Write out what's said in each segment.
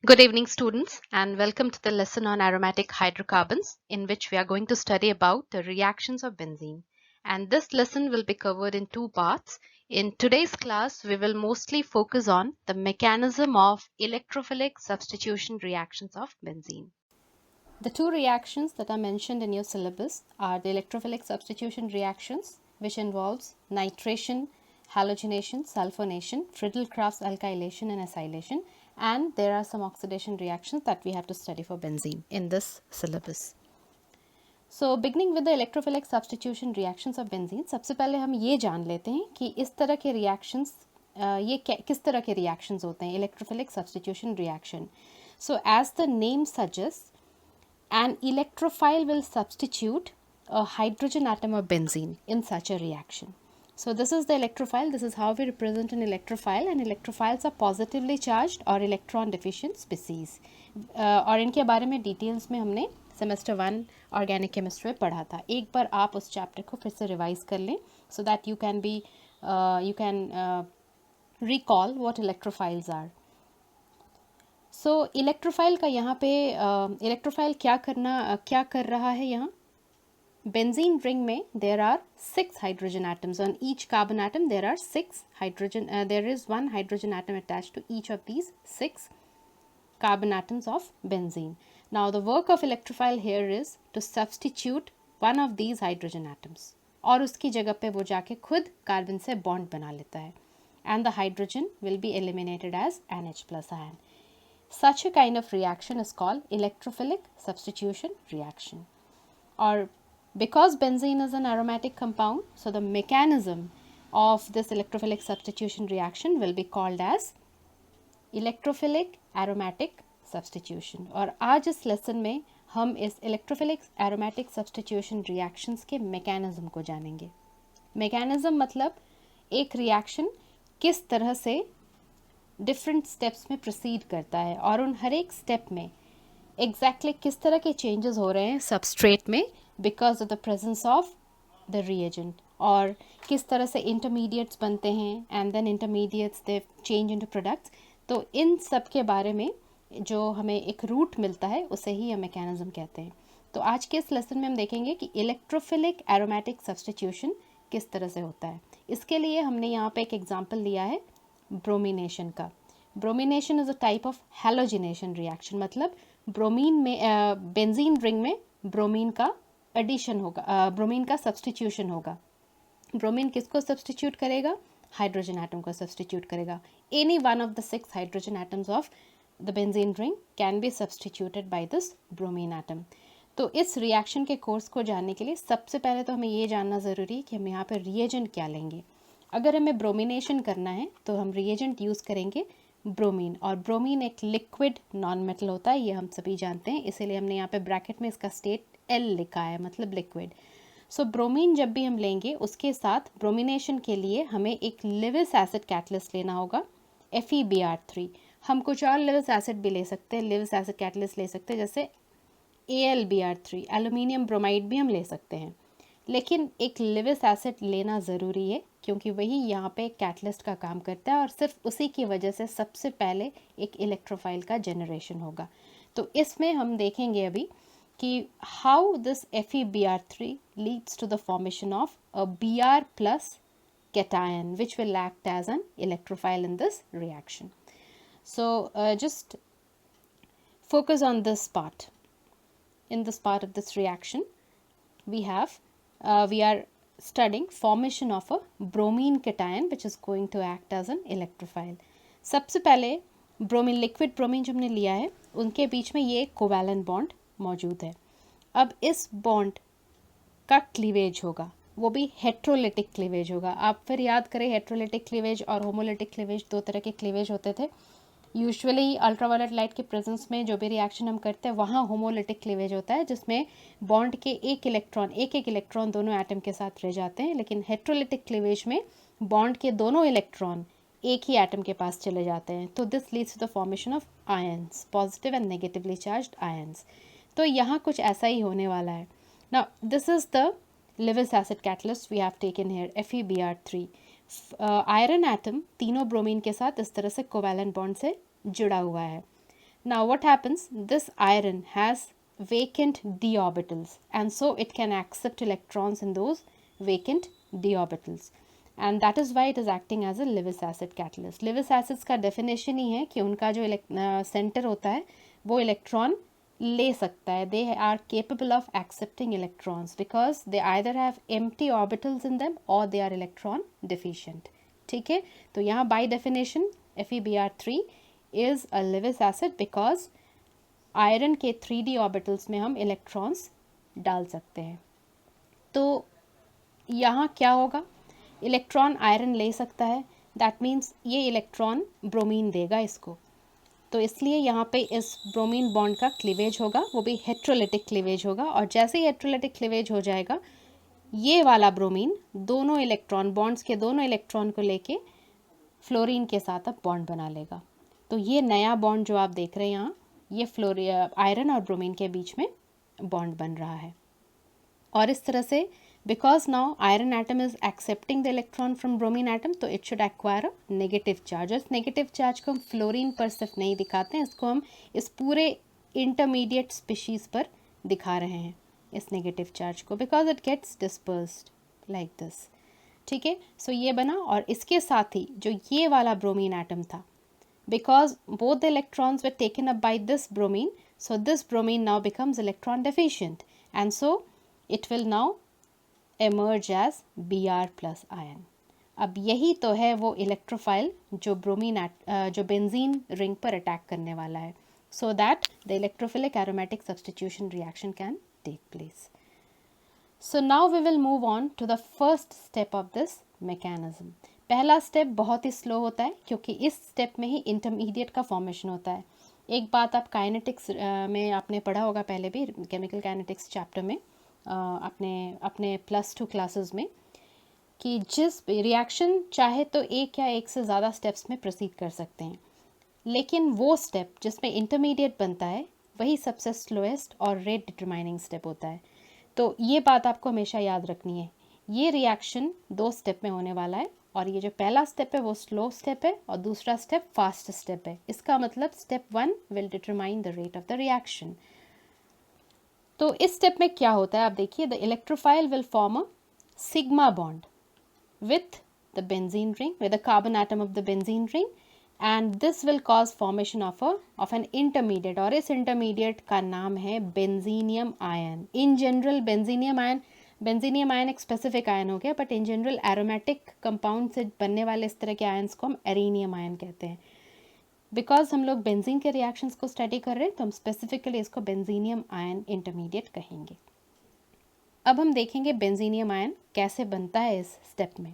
Good evening, students, and welcome to the lesson on aromatic hydrocarbons, in which we are going to study about the reactions of benzene. And this lesson will be covered in two parts. In today's class, we will mostly focus on the mechanism of electrophilic substitution reactions of benzene. The two reactions that are mentioned in your syllabus are the electrophilic substitution reactions, which involves nitration, halogenation, sulfonation, Friedel-Crafts alkylation and acylation, and there are some oxidation reactions that we have to study for benzene in this syllabus. So beginning with the electrophilic substitution reactions of benzene, सबसे पहले हम ये जान लेते हैं कि इस तरह के reactions ये किस तरह के reactions होते हैं electrophilic substitution reaction. So as the name suggests, an electrophile will substitute a hydrogen atom of benzene in such a reaction. So this is the electrophile. This is how we represent an electrophile, and electrophiles are positively charged or electron deficient species. और इनके बारे में details में हमने semester 1 organic chemistry में पढ़ा था. एक बार आप उस चैप्टर को फिर से रिवाइज कर लें so that you can recall what electrophiles are. So electrophile का यहाँ पे इलेक्ट्रोफाइल क्या कर रहा है यहाँ बेंजीन रिंग में there are 6 hydrogen atoms on each carbon atom there are 6 hydrogen there is 1 hydrogen atom attached to each of these 6 carbon atoms of benzene. Now the work of electrophile here is to substitute one of these hydrogen atoms और उसकी जगह पे वो जाके खुद carbon से bond बना लेता है and the hydrogen will be eliminated as NH plus ion. Such a kind of reaction is called electrophilic substitution reaction. Or because benzene is an aromatic compound, so the mechanism of this electrophilic substitution reaction will be called as electrophilic aromatic substitution. और आज इस lesson में हम इस electrophilic aromatic substitution reactions के mechanism को जानेंगे. mechanism मतलब एक reaction किस तरह से डिफरेंट स्टेप्स में प्रोसीड करता है और उन हर एक स्टेप में एग्जैक्टली किस तरह के चेंजेस हो रहे हैं सबस्ट्रेट में because of the presence of the reagent और किस तरह से इंटरमीडिएट्स बनते हैं and then intermediates they change into products. तो इन सब के बारे में जो हमें एक रूट मिलता है उसे ही हम मैकेनिज्म कहते हैं. तो आज के इस लेसन में हम देखेंगे कि इलेक्ट्रोफिलिक एरोमेटिक सब्सटीट्यूशन किस तरह से होता है. इसके लिए हमने यहाँ पे एक एग्जाम्पल लिया है ब्रोमिनेशन का. Bromination is a type of halogenation reaction. मतलब ब्रोमीन में बेंजीन रिंग में ब्रोमीन का एडिशन होगा, ब्रोमीन का सब्सटीट्यूशन होगा. ब्रोमीन किसको सब्सटीट्यूट करेगा? हाइड्रोजन एटम को सब्सटीट्यूट करेगा. Any one of the 6 hydrogen atoms of the benzene ring can be substituted by this bromine atom. तो इस रिएक्शन के कोर्स को जानने के लिए सबसे पहले तो हमें ये जानना ज़रूरी है कि हम यहाँ पर रिएजेंट क्या लेंगे. अगर हमें ब्रोमिनेशन करना है तो हम रिएजेंट यूज़ करेंगे ब्रोमीन. और ब्रोमीन एक लिक्विड नॉन मेटल होता है, ये हम सभी जानते हैं, इसीलिए हमने यहाँ पे ब्रैकेट में इसका स्टेट L लिखा है, मतलब लिक्विड. सो ब्रोमीन जब भी हम लेंगे उसके साथ ब्रोमिनेशन के लिए हमें एक लिविस एसिड कैटलिस्ट लेना होगा FeBr3. हम कुछ और लिविस एसिड भी ले सकते हैं, लिविस एसिड कैटलिस्ट ले सकते हैं, जैसे AlBr3, एल्यूमिनियम ब्रोमाइड भी हम ले सकते हैं. लेकिन एक लिविस एसिड लेना ज़रूरी है क्योंकि वही यहाँ पे कैटलिस्ट का काम करता है और सिर्फ उसी की वजह से सबसे पहले एक इलेक्ट्रोफाइल का जनरेशन होगा. तो इसमें हम देखेंगे अभी कि how this FeBr3 leads to the formation of a Br plus cation which will act as an electrophile in this reaction. So just focus on this part. In this part of this reaction we are studying formation of a bromine cation which is going to act as an electrophile. सबसे पहले bromine, liquid bromine जो हमने लिया है उनके बीच में ये covalent bond मौजूद है. अब इस बॉन्ड का क्लीवेज होगा, वो भी हेट्रोलिटिक क्लीवेज होगा. आप फिर याद करें हेट्रोलिटिक क्लीवेज और होमोलिटिक क्लीवेज, दो तरह के क्लीवेज होते थे. यूजुअली अल्ट्रावायलेट लाइट के प्रेजेंस में जो भी रिएक्शन हम करते हैं वहाँ होमोलिटिक क्लीवेज होता है जिसमें बॉन्ड के एक एक इलेक्ट्रॉन दोनों एटम के साथ रह जाते हैं. लेकिन हेट्रोलिटिक क्लीवेज में बॉन्ड के दोनों इलेक्ट्रॉन एक ही एटम के पास चले जाते हैं. तो this leads to the formation of ions, positive and negatively charged ions. तो यहाँ कुछ ऐसा ही होने वाला है. Now this is the Lewis acid catalyst we have taken here FeBr3. Iron atom तीनों ब्रोमीन के साथ इस तरह से कोवैलेंट बॉन्ड से जुड़ा हुआ है. Now what happens? This iron has vacant d orbitals, and so it can accept electrons in those vacant d orbitals, and that is why it is acting as a Lewis acid catalyst. Lewis acids का definition ही है कि उनका जो center होता है वो electron ले सकता है. They are capable of accepting electrons because they either have empty orbitals in them or they are electron deficient. ठीक है, तो यहाँ by definition FeBr3 is a Lewis acid because iron के 3d ऑर्बिटल्स में हम इलेक्ट्रॉन्स डाल सकते हैं. तो यहाँ क्या होगा? इलेक्ट्रॉन आयरन ले सकता है, दैट मीन्स ये इलेक्ट्रॉन ब्रोमीन देगा इसको, तो इसलिए यहाँ पे इस ब्रोमीन बॉन्ड का क्लीवेज होगा, वो भी हेट्रोलिटिक क्लीवेज होगा. और जैसे ही हेट्रोलिटिक क्लीवेज हो जाएगा, ये वाला ब्रोमीन दोनों इलेक्ट्रॉन, बॉन्ड्स के दोनों इलेक्ट्रॉन को लेके फ्लोरीन के साथ अब बॉन्ड बना लेगा. तो ये नया बॉन्ड जो आप देख रहे हैं यहाँ, ये आयरन और ब्रोमीन के बीच में बॉन्ड बन रहा है. और इस तरह से because now iron atom is accepting the electron from bromine atom, तो it should acquire a negative charge. और इस नेगेटिव चार्ज को हम फ्लोरीन पर सिर्फ नहीं दिखाते हैं, इसको हम इस पूरे इंटरमीडिएट स्पीशीज़ पर दिखा रहे हैं इस नेगेटिव चार्ज को, because it gets dispersed like this. ठीक है, सो ये बना. और इसके साथ ही जो ये वाला ब्रोमीन एटम था, because both the electrons were taken up by this bromine, so this bromine now becomes electron deficient, and so it will now emerge as Br plus ion. अब यही तो है वो इलेक्ट्रोफाइल जो जो बेंजीन रिंग पर attack करने वाला है, so that the electrophilic aromatic substitution reaction can take place. So now we will move on to the first step of this mechanism. पहला स्टेप बहुत ही स्लो होता है क्योंकि इस स्टेप में ही इंटरमीडिएट का फॉर्मेशन होता है. एक बात आप काइनेटिक्स में आपने पढ़ा होगा पहले भी, केमिकल काइनेटिक्स चैप्टर में, अपने +2 क्लासेस में, कि जिस रिएक्शन चाहे तो एक या एक से ज़्यादा स्टेप्स में प्रोसीड कर सकते हैं, लेकिन वो स्टेप जिसमें इंटरमीडिएट बनता है वही सबसे स्लोएस्ट और रेट डिटरमाइनिंग स्टेप होता है. तो ये बात आपको हमेशा याद रखनी है. ये रिएक्शन 2 स्टेप में होने वाला है, और ये जो पहला स्टेप है वो स्लो स्टेप है और दूसरा स्टेप फास्ट स्टेप है. इसका मतलब step 1 will determine the rate of the reaction. तो इस स्टेप में क्या होता है आप देखिए, the electrophile will form a sigma bond with the benzene ring, with the carbon atom of the benzene ring, and this will cause formation of an intermediate, और इस इंटरमीडिएट का नाम है बेंजीनियम आयन. इन जनरल बेंजीनियम आयन एक specific ion हो गया, but in general aromatic compound से बनने वाले इस तरह के आयन्स को हम एरीनियम आयन कहते हैं. बिकॉज हम लोग बेंजीन के रिएक्शंस को स्टडी कर रहे हैं, तो हम स्पेसिफिकली इसको बेंजीनियम आयन इंटरमीडिएट कहेंगे. अब हम देखेंगे बेंजीनियम आयन कैसे बनता है इस स्टेप में.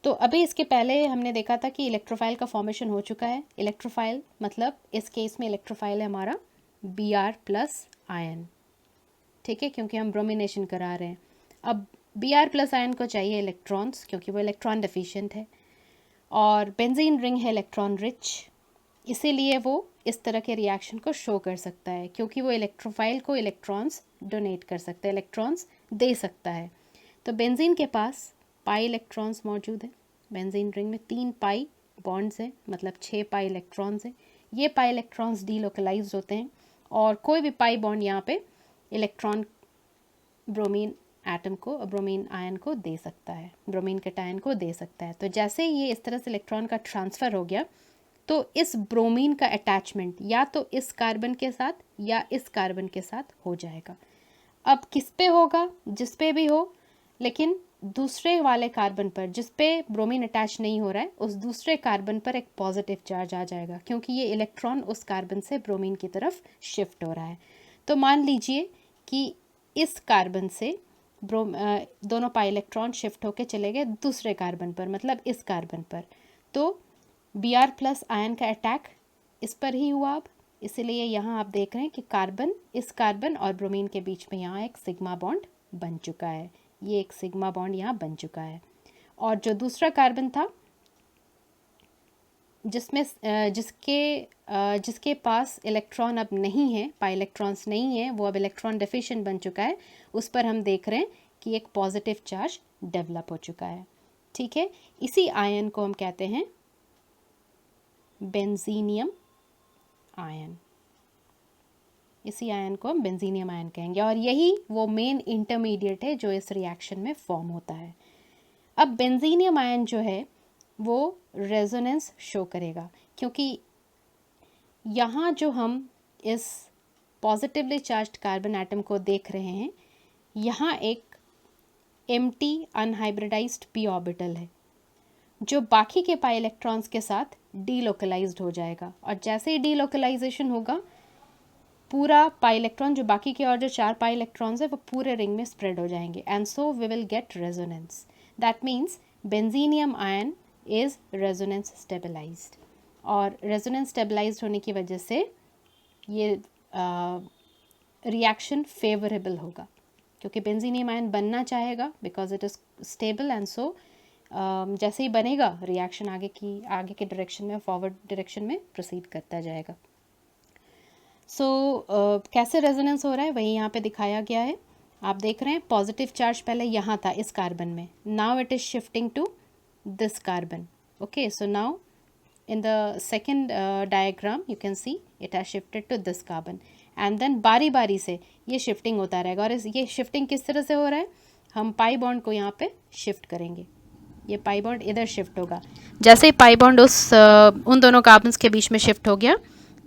तो अभी इसके पहले हमने देखा था कि इलेक्ट्रोफाइल का फॉर्मेशन हो चुका है. इलेक्ट्रोफाइल मतलब इस केस में इलेक्ट्रोफाइल है हमारा Br प्लस आयन. ठीक है, क्योंकि हम ब्रोमिनेशन करा रहे हैं. अब Br प्लस आयन को चाहिए इलेक्ट्रॉन्स, क्योंकि वो इलेक्ट्रॉन डेफिशिएंट है, और बेंजीन रिंग है इलेक्ट्रॉन रिच, इसीलिए वो इस तरह के रिएक्शन को शो कर सकता है, क्योंकि वो इलेक्ट्रोफाइल को इलेक्ट्रॉन्स डोनेट कर सकता है, इलेक्ट्रॉन्स दे सकता है. तो बेंजीन के पास पाई इलेक्ट्रॉन्स मौजूद है. बेंजीन रिंग में 3 पाई बॉन्ड्स हैं, मतलब 6 पाई इलेक्ट्रॉन्स हैं. ये पाई इलेक्ट्रॉन्स डीलोकलाइज्ड होते हैं, और कोई भी पाई बॉन्ड यहाँ पे इलेक्ट्रॉन ब्रोमीन एटम को, ब्रोमीन आयन को दे सकता है, ब्रोमीन कैटायन को दे सकता है. तो जैसे ये इस तरह से इलेक्ट्रॉन का ट्रांसफ़र हो गया, तो इस ब्रोमीन का अटैचमेंट या तो इस कार्बन के साथ या इस कार्बन के साथ हो जाएगा. अब किस पे होगा? जिस पे भी हो, लेकिन दूसरे वाले कार्बन पर जिस पे ब्रोमीन अटैच नहीं हो रहा है, उस दूसरे कार्बन पर एक पॉजिटिव चार्ज आ जाएगा, क्योंकि ये इलेक्ट्रॉन उस कार्बन से ब्रोमीन की तरफ शिफ्ट हो रहा है. तो मान लीजिए कि इस कार्बन से दोनों पाई इलेक्ट्रॉन शिफ्ट होके चले गए दूसरे कार्बन पर, मतलब इस कार्बन पर. तो Br प्लस आयन का अटैक इस पर ही हुआ. अब इसलिए यहाँ आप देख रहे हैं कि कार्बन, इस कार्बन और ब्रोमीन के बीच में यहाँ एक सिग्मा बॉन्ड बन चुका है. ये एक सिग्मा बॉन्ड यहाँ बन चुका है. और जो दूसरा कार्बन था जिसमें जिसके पास इलेक्ट्रॉन अब नहीं है, पाई इलेक्ट्रॉन्स नहीं है, वो अब इलेक्ट्रॉन डेफिशिएंट बन चुका है, उस पर हम देख रहे हैं कि एक पॉजिटिव चार्ज डेवलप हो चुका है. ठीक है, इसी आयन को हम कहते हैं बेंजीनियम आयन. इसी आयन को हम बेंजीनियम आयन कहेंगे, और यही वो मेन इंटरमीडिएट है जो इस रिएक्शन में फॉर्म होता है। अब बेंजीनियम आयन जो है वो रेजोनेंस शो करेगा, क्योंकि यहाँ जो हम इस पॉजिटिवली चार्ज्ड कार्बन एटम को देख रहे हैं, यहाँ एक एम्प्टी अनहाइब्रिडाइज्ड पी ऑर्बिटल है जो बाकी के पाई इलेक्ट्रॉन्स के साथ डीलोकलाइज्ड हो जाएगा, और जैसे ही डीलोकलाइजेशन होगा पूरा पाई इलेक्ट्रॉन जो बाकी के और जो 4 पाई इलेक्ट्रॉन्स है वो पूरे रिंग में स्प्रेड हो जाएंगे, and so we will get resonance. That means benzenium ion is resonance stabilised, और रेजोनेंस स्टेबलाइज्ड होने की वजह से ये रिएक्शन फेवरेबल होगा, क्योंकि बेंजीनियम आयन बनना चाहेगा because it is stable, and so जैसे ही बनेगा रिएक्शन आगे के डायरेक्शन में, फॉरवर्ड डायरेक्शन में प्रोसीड करता जाएगा। कैसे रेजोनेंस हो रहा है वही यहाँ पे दिखाया गया है। आप देख रहे हैं पॉजिटिव चार्ज पहले यहाँ था इस कार्बन में, now it is shifting to this carbon. Okay, so now in the second diagram you can see it has shifted to this carbon, and then बारी बारी से ये शिफ्टिंग होता रहेगा। और ये शिफ्टिंग किस तरह से हो रहा है, हम पाई बॉन्ड को यहाँ पे शिफ्ट करेंगे, ये पाई बॉन्ड इधर शिफ्ट होगा। जैसे ही पाई बॉन्ड उन दोनों कार्बन्स के बीच में शिफ्ट हो गया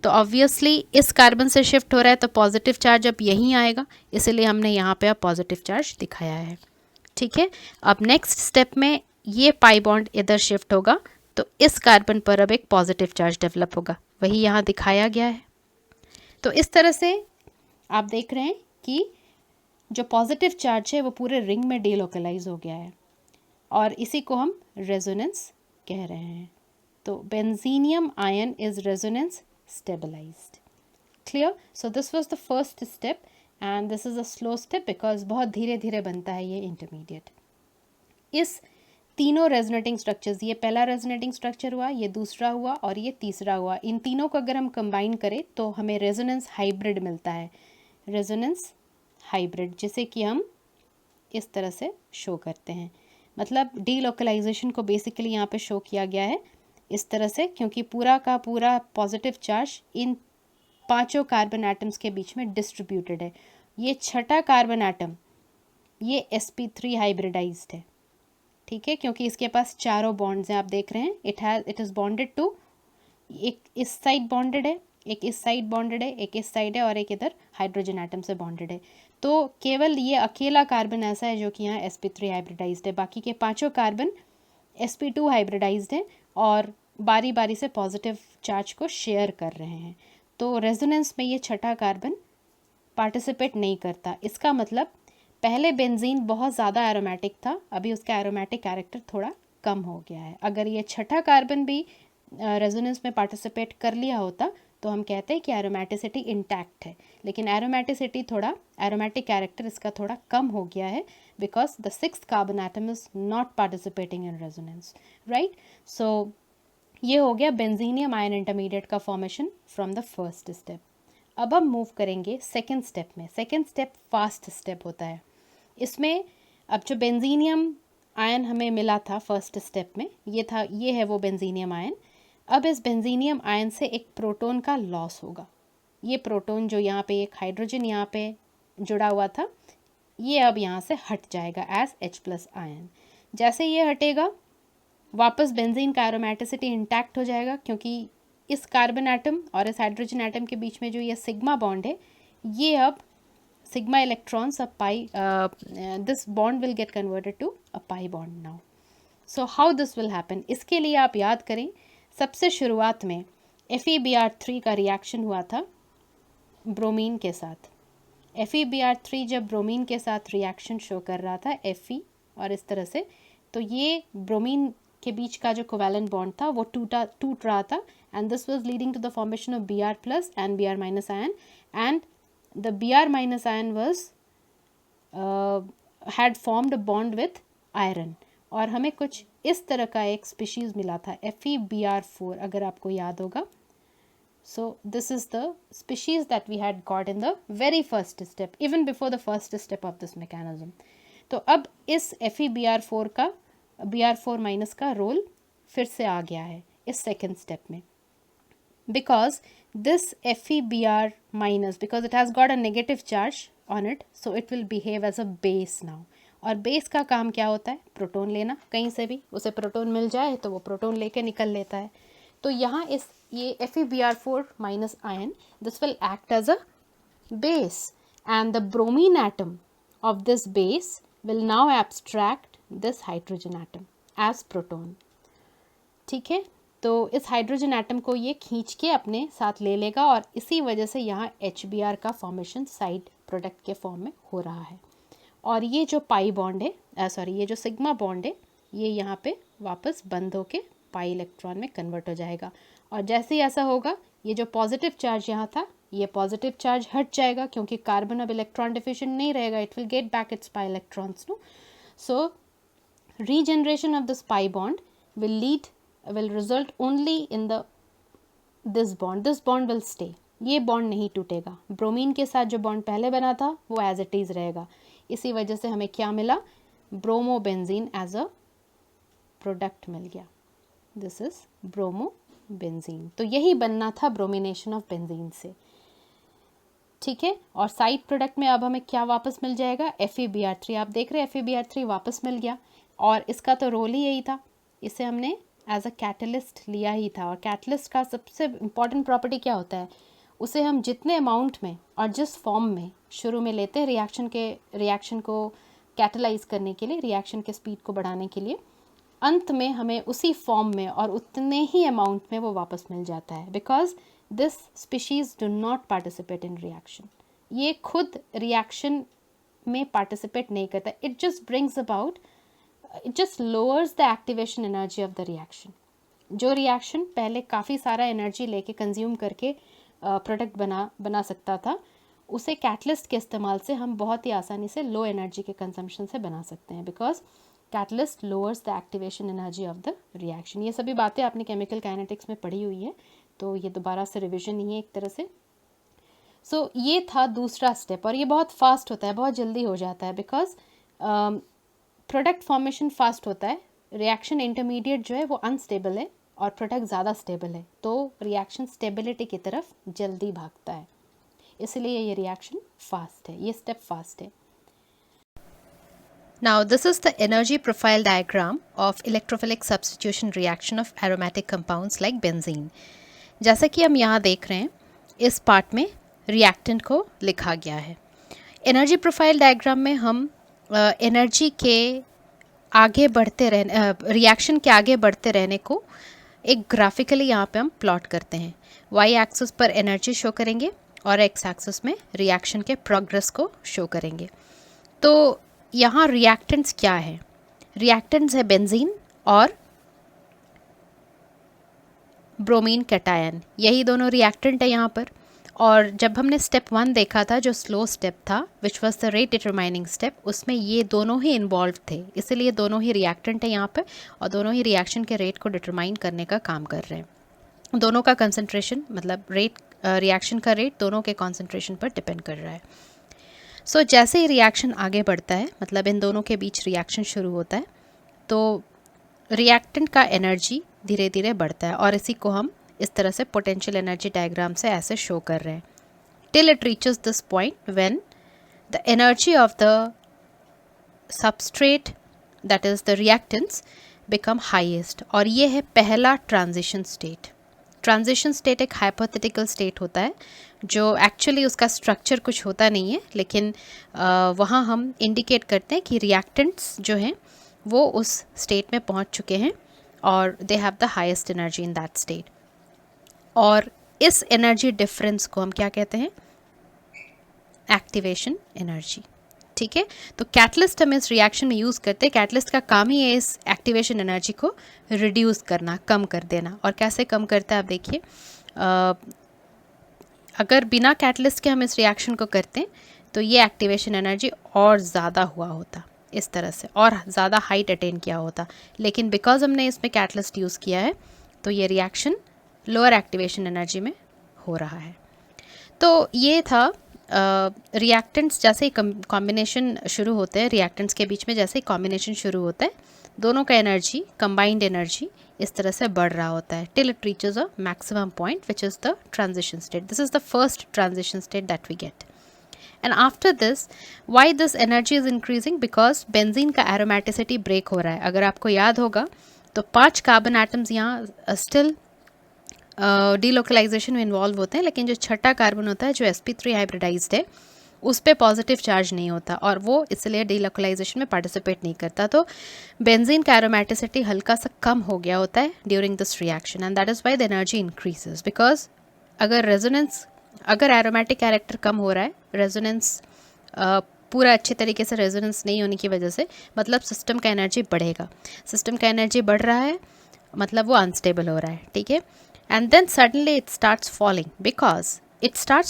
तो ऑब्वियसली इस कार्बन से शिफ्ट हो रहा है तो पॉजिटिव चार्ज अब यहीं आएगा, इसीलिए हमने यहाँ पे अब पॉजिटिव चार्ज दिखाया है। ठीक है, अब नेक्स्ट स्टेप में ये पाई बॉन्ड इधर शिफ्ट होगा तो इस कार्बन पर अब एक पॉजिटिव चार्ज डेवलप होगा, वही यहाँ दिखाया गया है। तो इस तरह से आप देख रहे हैं कि जो पॉजिटिव चार्ज है वो पूरे रिंग में डीलोकलाइज हो गया है, और इसी को हम रेजोनेंस कह रहे हैं। तो benzenium ion is resonance stabilised. Clear? So this was the first step, and this is a slow step because बहुत धीरे धीरे बनता है ये इंटरमीडिएट। इस तीनों रेजोनेटिंग स्ट्रक्चर्स, ये पहला रेजोनेटिंग स्ट्रक्चर हुआ, ये दूसरा हुआ और ये तीसरा हुआ, इन तीनों को अगर हम कंबाइन करें तो हमें रेजोनेंस हाइब्रिड मिलता है, रेजोनेंस हाइब्रिड, जिसे कि हम इस तरह से शो करते हैं। मतलब डीलोकलाइजेशन को बेसिकली यहाँ पे शो किया गया है इस तरह से, क्योंकि पूरा का पूरा positive charge in 5 carbon atoms के बीच में डिस्ट्रीब्यूटेड है। ये छठा कार्बन एटम ये sp3 हाइब्रिडाइज्ड है। ठीक है, क्योंकि इसके पास चारों बॉन्ड्स हैं, आप देख रहे हैं इट इज़ बॉन्डेड टू, एक इस साइड बॉन्डेड है, एक इस साइड बॉन्डेड है, एक इस साइड है, और एक इधर हाइड्रोजन एटम से बॉन्डेड है। तो केवल ये अकेला कार्बन ऐसा है जो कि यहाँ sp3 हाइब्रिडाइज्ड है, बाकी के 5 कार्बन sp2 हाइब्रिडाइज्ड है और बारी बारी से पॉजिटिव चार्ज को शेयर कर रहे हैं। तो रेजोनेंस में ये छठा कार्बन पार्टिसिपेट नहीं करता। इसका मतलब पहले बेंजीन बहुत ज़्यादा एरोमेटिक था, अभी उसका एरोमेटिक कैरेक्टर थोड़ा कम हो गया है। अगर ये छठा कार्बन भी रेजोनेंस में पार्टिसिपेट कर लिया होता तो हम कहते हैं कि एरोमेटिसिटी इंटैक्ट है, लेकिन एरोमेटिसिटी थोड़ा, एरोमेटिक कैरेक्टर इसका थोड़ा कम हो गया है because the 6th carbon atom is not participating in resonance, right. So ये हो गया बेंजीनियम आयन इंटरमीडिएट का formation from the first step. अब हम मूव करेंगे सेकेंड स्टेप में। सेकेंड स्टेप फास्ट स्टेप होता है। इसमें अब जो बेंजीनियम आयन हमें मिला था फर्स्ट स्टेप में, ये है वो बेंजीनियम आयन। अब इस बेंजीनियम आयन से एक प्रोटॉन का लॉस होगा। ये प्रोटॉन जो यहाँ पे एक हाइड्रोजन यहाँ पे जुड़ा हुआ था, ये अब यहाँ से हट जाएगा एज H+ आयन। जैसे ये हटेगा वापस बेंजीन का एरोमेटिसिटी इंटैक्ट हो जाएगा, क्योंकि इस कार्बन एटम और इस हाइड्रोजन एटम के बीच में जो ये सिग्मा बॉन्ड है, ये अब सिग्मा इलेक्ट्रॉन्स अब pi, this bond will get converted to a pi bond now. So how this will happen, इसके लिए आप याद करें सबसे शुरुआत में FeBr3 का रिएक्शन हुआ था ब्रोमीन के साथ। FeBr3 जब ब्रोमीन के साथ रिएक्शन शो कर रहा था Fe और इस तरह से, तो ये ब्रोमीन के बीच का जो कोवैलेंट बॉन्ड था वो टूट रहा था, and this was leading to the formation of Br+ and Br- ion, and the Br- ion was had formed a bond with iron, और हमें कुछ इस तरह का एक स्पीशीज़ मिला था FeBr4, अगर आपको याद होगा। So this is the species that we had got in the very first step, even before the first step of this mechanism. तो अब इस FeBr4 का Br4- का रोल फिर से आ गया है इस सेकेंड स्टेप में, because this FeBr minus, because it has got a negative charge on it, so it will behave as a base now. और बेस का काम क्या होता है? प्रोटॉन लेना, कहीं से भी उसे प्रोटॉन मिल जाए तो वो प्रोटॉन लेके निकल लेता है. तो यहाँ इस ये FeBr4 minus ion, this will act as a base, and the bromine atom of this base will now abstract this hydrogen atom as proton. ठीक है, तो इस हाइड्रोजन एटम को ये खींच के अपने साथ ले लेगा और इसी वजह से यहाँ HBr का फॉर्मेशन साइड प्रोडक्ट के फॉर्म में हो रहा है. और ये जो पाई बॉन्ड है, ये जो सिग्मा बॉन्ड है, ये यहाँ पे वापस बंद होके पाई इलेक्ट्रॉन में कन्वर्ट हो जाएगा. और जैसे ही ऐसा होगा, ये जो पॉजिटिव चार्ज यहाँ था, ये पॉजिटिव चार्ज हट जाएगा क्योंकि कार्बन अब इलेक्ट्रॉन डिफिशिएंट नहीं रहेगा. It will get back its pi electrons no. So regeneration of this pi bond will result only in this bond will stay. ये बॉन्ड नहीं टूटेगा. ब्रोमीन के साथ जो बॉन्ड पहले बना था वो एज इट इज़ रहेगा. इसी वजह से हमें क्या मिला? ब्रोमोबेंजीन एज अ प्रोडक्ट मिल गया. This is bromobenzene. तो यही बनना था ब्रोमिनेशन ऑफ बेंजीन से. ठीक है, और साइड प्रोडक्ट में अब हमें क्या वापस मिल जाएगा? FeBr3. आप देख रहे हैं FeBr3 वापस मिल गया. और इसका तो रोल ही यही था, इसे हमने एज अ कैटलिस्ट लिया ही था. और कैटलिस्ट का सबसे इम्पॉर्टेंट प्रॉपर्टी क्या होता है? उसे हम जितने अमाउंट में और जिस फॉर्म में शुरू में लेते हैं रिएक्शन को कैटलाइज करने के लिए, रिएक्शन के स्पीड को बढ़ाने के लिए, अंत में हमें उसी फॉर्म में और उतने ही अमाउंट में वो वापस मिल जाता है. Because this species do not participate in reaction. ये खुद रिएक्शन में पार्टिसिपेट नहीं करता. It just brings about, it just lowers the activation energy of the reaction. जो रिएक्शन पहले काफ़ी सारा एनर्जी लेके कंज्यूम करके प्रोडक्ट बना सकता था, उसे कैटलिस्ट के इस्तेमाल से हम बहुत ही आसानी से लो एनर्जी के कंजम्पशन से बना सकते हैं. Because catalyst lowers the activation energy of the reaction. ये सभी बातें आपने केमिकल काइनेटिक्स में पढ़ी हुई है, तो ये दोबारा से रिविजन ही है एक तरह से. सो ये था दूसरा स्टेप, और ये बहुत फास्ट होता है, बहुत जल्दी हो जाता है. बिकॉज प्रोडक्ट फॉर्मेशन फास्ट होता है, रिएक्शन इंटरमीडिएट जो है वो अनस्टेबल है और प्रोडक्ट ज़्यादा स्टेबल है, तो रिएक्शन स्टेबिलिटी की तरफ जल्दी भागता है. इसलिए ये रिएक्शन फास्ट है, ये स्टेप फास्ट है. Now this is the energy profile diagram of electrophilic substitution reaction of aromatic compounds like benzene. जैसा कि हम यहाँ देख रहे हैं, इस पार्ट में रिएक्टेंट को लिखा गया है. एनर्जी प्रोफाइल डायग्राम में हम एनर्जी के आगे बढ़ते रहने, रिएक्शन के आगे बढ़ते रहने को एक ग्राफिकली यहाँ पे हम प्लॉट करते हैं. वाई एक्सिस पर एनर्जी शो करेंगे और एक्स एक्सिस में रिएक्शन के प्रोग्रेस को शो करेंगे. तो यहाँ रिएक्टेंट्स क्या है? रिएक्टेंट्स है बेंजीन और ब्रोमीन कैटायन, यही दोनों रिएक्टेंट है यहाँ पर. और जब हमने स्टेप 1 देखा था, जो स्लो स्टेप था, which was the rate determining step, उसमें ये दोनों ही इन्वॉल्व थे. इसलिए दोनों ही रिएक्टेंट है यहाँ पे और दोनों ही रिएक्शन के रेट को डिटरमाइन करने का काम कर रहे हैं. दोनों का कंसंट्रेशन, मतलब रेट, रिएक्शन का रेट दोनों के कॉन्सेंट्रेशन पर डिपेंड कर रहा है. सो जैसे ही रिएक्शन आगे बढ़ता है, मतलब इन दोनों के बीच रिएक्शन शुरू होता है, तो रिएक्टेंट का एनर्जी धीरे धीरे बढ़ता है. और इसी को हम इस तरह से पोटेंशियल एनर्जी डायग्राम से ऐसे शो कर रहे हैं. Till it reaches this point when the energy of the substrate, that is the reactants, become highest. और ये है पहला ट्रांजिशन स्टेट. ट्रांजिशन स्टेट एक हाइपोथेटिकल स्टेट होता है, जो एक्चुअली उसका स्ट्रक्चर कुछ होता नहीं है, लेकिन वहाँ हम इंडिकेट करते हैं कि रिएक्टेंट्स जो हैं वो उस स्टेट में पहुँच चुके हैं और they have the highest energy in that state. और इस एनर्जी डिफरेंस को हम क्या कहते हैं? Activation energy. ठीक है, तो कैटलिस्ट हम इस रिएक्शन में यूज़ करते हैं. कैटलिस्ट का काम ही है इस एक्टिवेशन एनर्जी को रिड्यूस करना, कम कर देना. और कैसे कम करता है आप देखिए. अगर बिना कैटलिस्ट के हम इस रिएक्शन को करते हैं तो ये एक्टिवेशन एनर्जी और ज़्यादा हुआ होता, इस तरह से, और ज़्यादा हाइट अटेन किया होता. लेकिन बिकॉज हमने इसमें कैटलिस्ट यूज़ किया है, तो ये रिएक्शन लोअर एक्टिवेशन एनर्जी में हो रहा है. तो ये था रिएक्टेंट्स जैसे ही कॉम्बिनेशन शुरू होते हैं, रिएक्टेंट्स के बीच में जैसे ही कॉम्बिनेशन शुरू होता है, दोनों का एनर्जी, कंबाइंड एनर्जी इस तरह से बढ़ रहा होता है till it reaches a maximum point which is the transition state. This is the first transition state that we get. And after this, why this energy is increasing? Because benzene का aromaticity break हो रहा है. अगर आपको याद होगा तो 5 carbon atoms यहाँ स्टिल डीलोकलाइजेशन में इन्वॉल्व होते हैं, लेकिन जो छठा कार्बन होता है जो sp3 हाइब्रिडाइज्ड है उस पर पॉजिटिव चार्ज नहीं होता और वो इसलिए डीलोकलाइजेशन में पार्टिसिपेट नहीं करता. तो बेंजीन का एरोमेटिसिटी हल्का सा कम हो गया होता है during this reaction and that is why the energy increases. Because अगर एरोमेटिक कैरेक्टर कम हो रहा है, रेजोनेंस पूरा अच्छे तरीके से रेजोनेंस नहीं होने की वजह से, मतलब सिस्टम का एनर्जी बढ़ेगा. सिस्टम का एनर्जी बढ़ रहा है मतलब वो अनस्टेबल हो रहा है. ठीक है. And then suddenly it starts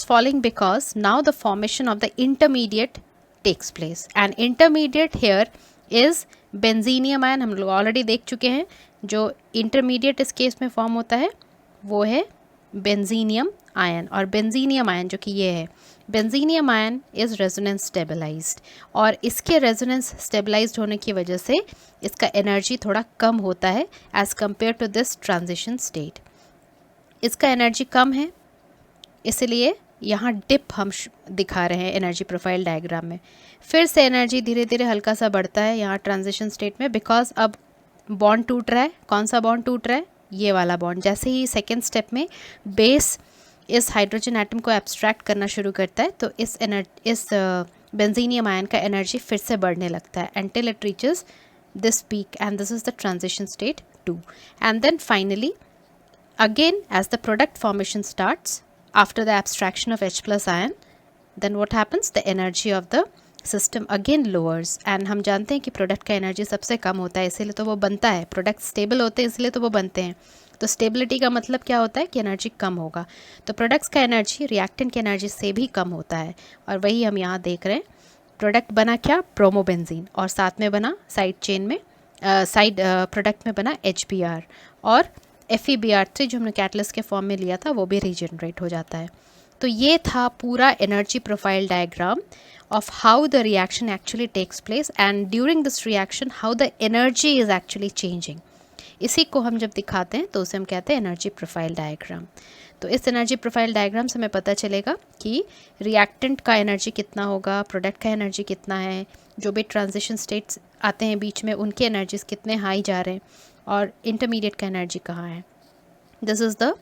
falling because now the formation of the intermediate takes place. And intermediate here is benzenium ion. हम लोग ऑलरेडी देख चुके हैं जो इंटरमीडिएट इस केस में फॉर्म होता है वो है बेंजीनियम आयन. और बेंजीनियम आयन जो कि ये है, बेंजीनियम आयन इज़ रेजोनेंस स्टेबलाइज्ड और इसके रेजोनेंस स्टेबलाइज्ड होने की वजह से इसका एनर्जी थोड़ा कम होता है as compare to this transition state. इसका एनर्जी कम है इसलिए यहाँ डिप हम दिखा रहे हैं एनर्जी प्रोफाइल डायग्राम में. फिर से एनर्जी धीरे धीरे हल्का सा बढ़ता है यहाँ ट्रांजिशन स्टेट में, बिकॉज अब बॉन्ड टूट रहा है. कौन सा बॉन्ड टूट रहा है? ये वाला बॉन्ड. जैसे ही सेकेंड स्टेप में बेस इस हाइड्रोजन एटम को एब्स्ट्रैक्ट करना शुरू करता है तो इस बेंजीनियम आयन का एनर्जी फिर से बढ़ने लगता है until it reaches this peak, and this is the transition state 2. And then finally, again as the product formation starts after the abstraction of H plus ion, then what happens? The energy of the system again lowers. and हम जानते हैं कि product का energy सबसे कम होता है, इसीलिए तो वो बनता है. प्रोडक्ट स्टेबल होते हैं इसलिए तो वो बनते हैं. तो स्टेबिलिटी का मतलब क्या होता है कि एनर्जी कम होगा. तो प्रोडक्ट्स का एनर्जी रिएक्टेंट की एनर्जी से भी कम होता है और वही हम यहाँ देख रहे हैं. प्रोडक्ट बना क्या? ब्रोमोबेंजीन, और साथ में बना साइड चेन में प्रोडक्ट में बना HBr और FeBr3 जो हमने कैटलिस्ट के फॉर्म में लिया था वो भी रीजनरेट हो जाता है. तो ये था पूरा energy profile diagram of how the reaction actually takes place and during this reaction how the energy is actually changing. इसी को हम जब दिखाते हैं तो उसे हम कहते हैं एनर्जी प्रोफाइल डायग्राम. तो इस एनर्जी प्रोफाइल डायग्राम से हमें पता चलेगा कि रिएक्टेंट का एनर्जी कितना होगा, प्रोडक्ट का एनर्जी कितना है, जो भी ट्रांजिशन स्टेट्स आते हैं बीच में उनके एनर्जीज कितने हाई जा रहे हैं और इंटरमीडिएट का एनर्जी कहाँ है. This is the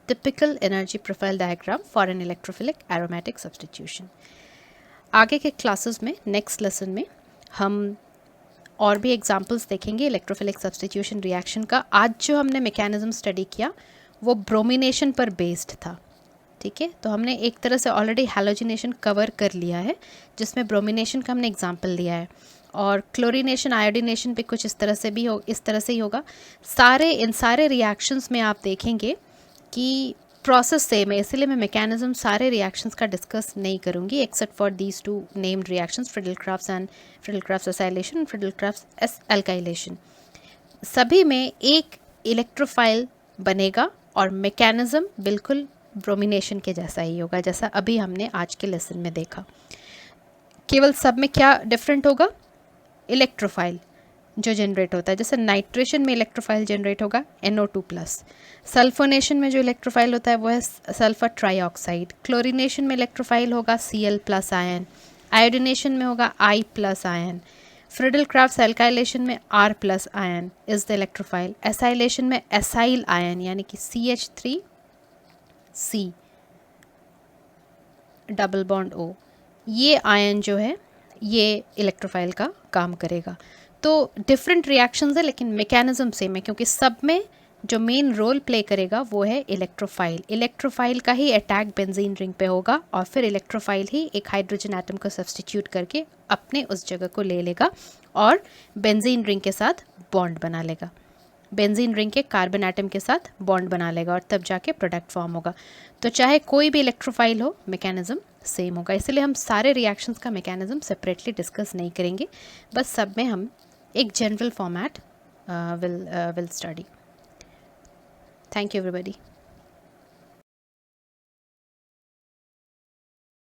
typical energy profile diagram for an electrophilic aromatic substitution. आगे के क्लासेस में नेक्स्ट लेसन में हम और भी एग्जांपल्स देखेंगे इलेक्ट्रोफिलिक सब्स्टिट्यूशन रिएक्शन का. आज जो हमने मैकेनिज्म स्टडी किया वो ब्रोमिनेशन पर बेस्ड था. ठीक है. तो हमने एक तरह से ऑलरेडी हैलोजिनेशन कवर कर लिया है जिसमें ब्रोमिनेशन का हमने एग्जांपल लिया है, और क्लोरीनेशन आयोडीनेशन भी कुछ इस तरह से ही होगा. इन सारे रिएक्शंस में आप देखेंगे कि प्रोसेस सेम है, इसलिए मैं मैकेनिज्म सारे रिएक्शंस का डिस्कस नहीं करूंगी except for these two named reactions, Friedel-crafts acylation and Friedel-crafts alkylation. सभी में एक इलेक्ट्रोफाइल बनेगा और मैकेनिज्म बिल्कुल ब्रोमिनेशन के जैसा ही होगा जैसा अभी हमने आज के लेसन में देखा. केवल सब में क्या डिफरेंट होगा? इलेक्ट्रोफाइल जो जनरेट होता है, जैसे नाइट्रेशन में इलेक्ट्रोफाइल जनरेट होगा NO2+, सल्फोनेशन में जो इलेक्ट्रोफाइल होता है वो है सल्फर ट्राईऑक्साइड, क्लोरीनेशन में इलेक्ट्रोफाइल होगा Cl+ आयन, आयोडीनेशन में होगा I+ आयन, फ्रिडल-क्राफ्ट्स एल्काइलेशन में R+ ion is the electrophile, acylation में एसाइल आयन यानी कि CH3C डबल बॉन्ड O, ये आयन जो है ये इलेक्ट्रोफाइल का काम करेगा. तो डिफरेंट रिएक्शंस है लेकिन मैकेनिज्म सेम है क्योंकि सब में जो मेन रोल प्ले करेगा वो है इलेक्ट्रोफाइल. इलेक्ट्रोफाइल का ही अटैक बेंजीन रिंग पे होगा और फिर इलेक्ट्रोफाइल ही एक हाइड्रोजन एटम को सब्स्टिट्यूट करके अपने उस जगह को ले लेगा और बेंजीन रिंग के साथ बॉन्ड बना लेगा, बेंजीन रिंग के कार्बन एटम के साथ बॉन्ड बना लेगा और तब जाके प्रोडक्ट फॉर्म होगा. तो चाहे कोई भी इलेक्ट्रोफाइल हो मैकेनिज्म सेम होगा. इसलिए हम सारे रिएक्शंस का मैकेनिज्म सेपरेटली डिस्कस नहीं करेंगे, बस सब में हम एक general format will study. Thank you everybody.